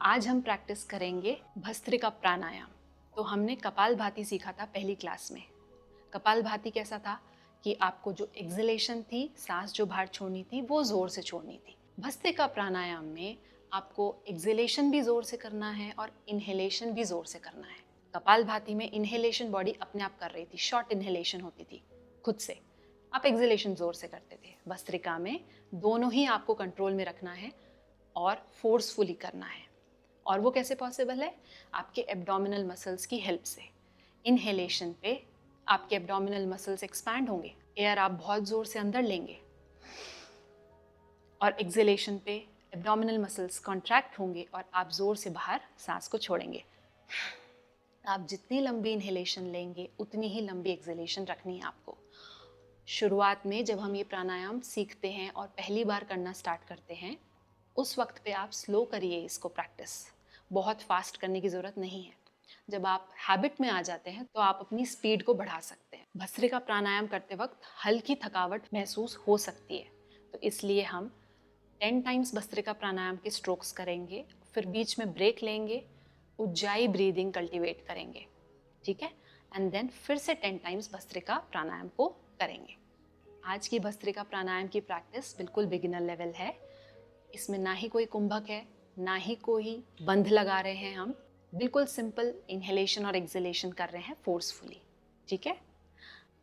आज हम प्रैक्टिस करेंगे भस्त्रिका प्राणायाम। तो हमने कपालभाति सीखा था पहली क्लास में। कपालभाति कैसा था कि आपको जो एक्सलेशन थी, सांस जो बाहर छोड़नी थी, वो जोर से छोड़नी थी। भस्त्रिका प्राणायाम में आपको एक्सलेशन भी जोर से करना है और इनहेलेशन भी जोर से करना है। कपालभाति में इनहेलेशन बॉडी अपने आप कर रही थी, शॉर्ट इनहेलेशन होती थी खुद से, आप एक्सलेशन जोर से करते थे। भस्त्रिका में दोनों ही आपको कंट्रोल में रखना है और फोर्सफुली करना है। और वो कैसे पॉसिबल है? आपके एब्डोमिनल मसल्स की हेल्प से। इनहेलेशन पे आपके एब्डोमिनल मसल्स एक्सपैंड होंगे, एयर आप बहुत जोर से अंदर लेंगे, और एक्सलेशन पे एब्डोमिनल मसल्स कॉन्ट्रैक्ट होंगे और आप जोर से बाहर सांस को छोड़ेंगे। आप जितनी लंबी इनहेलेशन लेंगे उतनी ही लंबी एक्सलेशन रखनी है आपको। शुरुआत में जब हम ये प्राणायाम सीखते हैं और पहली बार करना स्टार्ट करते हैं, उस वक्त पे आप स्लो करिए इसको प्रैक्टिस, बहुत फास्ट करने की ज़रूरत नहीं है। जब आप हैबिट में आ जाते हैं तो आप अपनी स्पीड को बढ़ा सकते हैं। भस्त्रिका प्राणायाम करते वक्त हल्की थकावट महसूस हो सकती है, तो इसलिए हम 10 टाइम्स भस्त्रिका प्राणायाम के स्ट्रोक्स करेंगे, फिर बीच में ब्रेक लेंगे, उज्जाई ब्रीदिंग कल्टीवेट करेंगे, ठीक है, एंड देन फिर से 10 टाइम्स भस्त्रिका प्राणायाम को करेंगे। आज की भस्त्रिका प्राणायाम की प्रैक्टिस बिल्कुल बिगिनर लेवल है। इसमें ना ही कोई कुंभक है, ना ही कोई बंध लगा रहे हैं, हम बिल्कुल सिंपल इनहेलेशन और एक्सलेशन कर रहे हैं फोर्सफुली, ठीक है।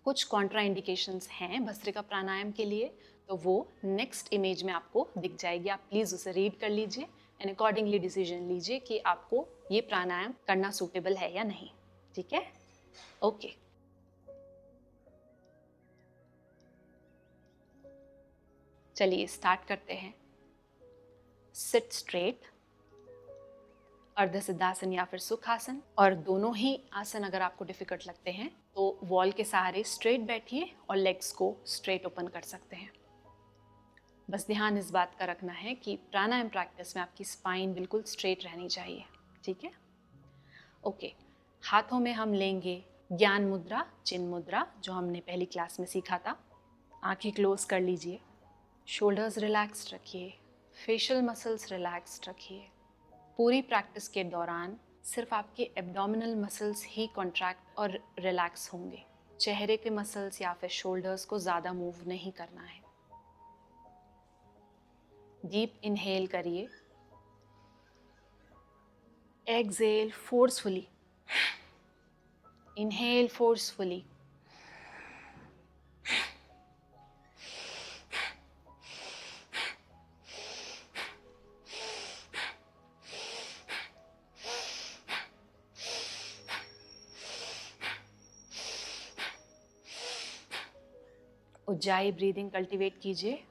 कुछ कॉन्ट्रा इंडिकेशंस हैं भस्त्रिका प्राणायाम के लिए, तो वो नेक्स्ट इमेज में आपको दिख जाएगी। आप प्लीज़ उसे रीड कर लीजिए एंड अकॉर्डिंगली डिसीजन लीजिए कि आपको ये प्राणायाम करना सूटेबल है या नहीं, ठीक है। ओके, चलिए स्टार्ट करते हैं। सिट स्ट्रेट, अर्ध सिद्धासन या फिर सुखासन, और दोनों ही आसन अगर आपको डिफिकल्ट लगते हैं तो वॉल के सहारे स्ट्रेट बैठिए और लेग्स को स्ट्रेट ओपन कर सकते हैं। बस ध्यान इस बात का रखना है कि प्राणायाम प्रैक्टिस में आपकी स्पाइन बिल्कुल स्ट्रेट रहनी चाहिए, ठीक है। ओके, हाथों में हम लेंगे ज्ञान मुद्रा, चिन्ह मुद्रा, जो हमने पहली क्लास में सीखा था। आंखें क्लोज कर लीजिए, शोल्डर्स रिलैक्स्ड रखिए, फेशियल मसल्स रिलैक्स्ड रखिए। पूरी प्रैक्टिस के दौरान सिर्फ आपके एब्डोमिनल मसल्स ही कॉन्ट्रैक्ट और रिलैक्स होंगे। चेहरे के मसल्स या फिर शोल्डर्स को ज़्यादा मूव नहीं करना है। डीप इनहेल करिए, exhale forcefully, inhale forcefully, ujjayi breathing cultivate कीजिए।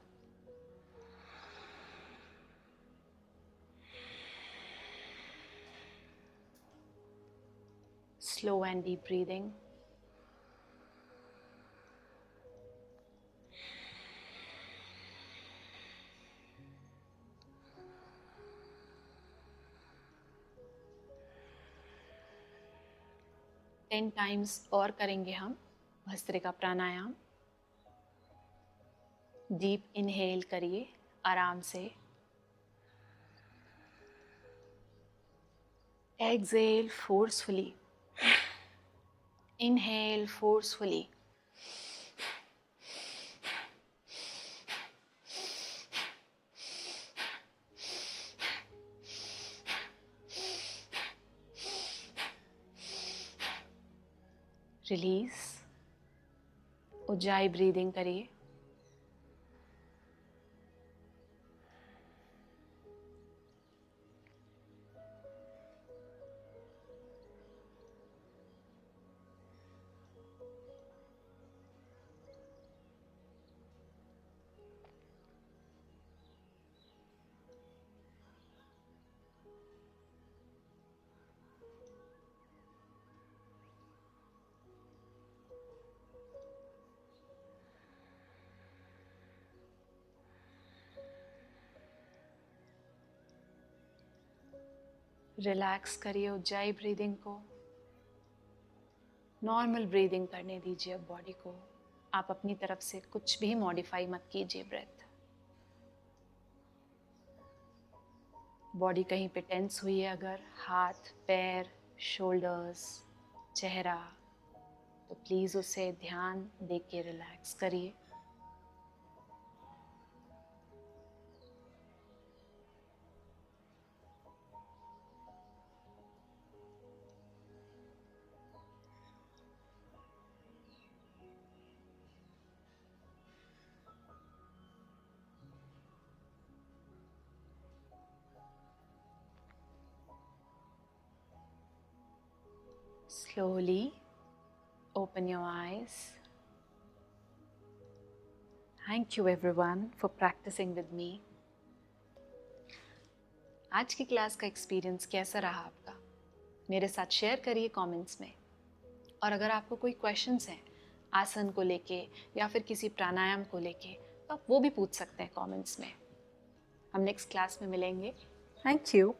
Slow and deep breathing. Ten times और करेंगे हम भस्त्रिका प्राणायाम। डीप इनहेल करिए आराम से, exhale forcefully, inhale forcefully, release. Ujjayi breathing करिए। रिलैक्स करिए उज्जाई ब्रीदिंग को। नॉर्मल ब्रीदिंग करने दीजिए अब बॉडी को। आप अपनी तरफ से कुछ भी मॉडिफाई मत कीजिए ब्रेथ। बॉडी कहीं पे टेंस हुई है अगर, हाथ, पैर, शोल्डर्स, चेहरा, तो प्लीज़ उसे ध्यान दे के रिलैक्स करिए। Slowly open your eyes. Thank you everyone for practicing with me. आज की क्लास का एक्सपीरियंस कैसा रहा आपका? मेरे साथ शेयर करिए कमेंट्स में। और अगर आपको कोई क्वेश्चंस हैं आसन को लेके या फिर किसी प्राणायाम को लेके, तो आप वो भी पूछ सकते हैं कमेंट्स में। हम नेक्स्ट क्लास में मिलेंगे। Thank you.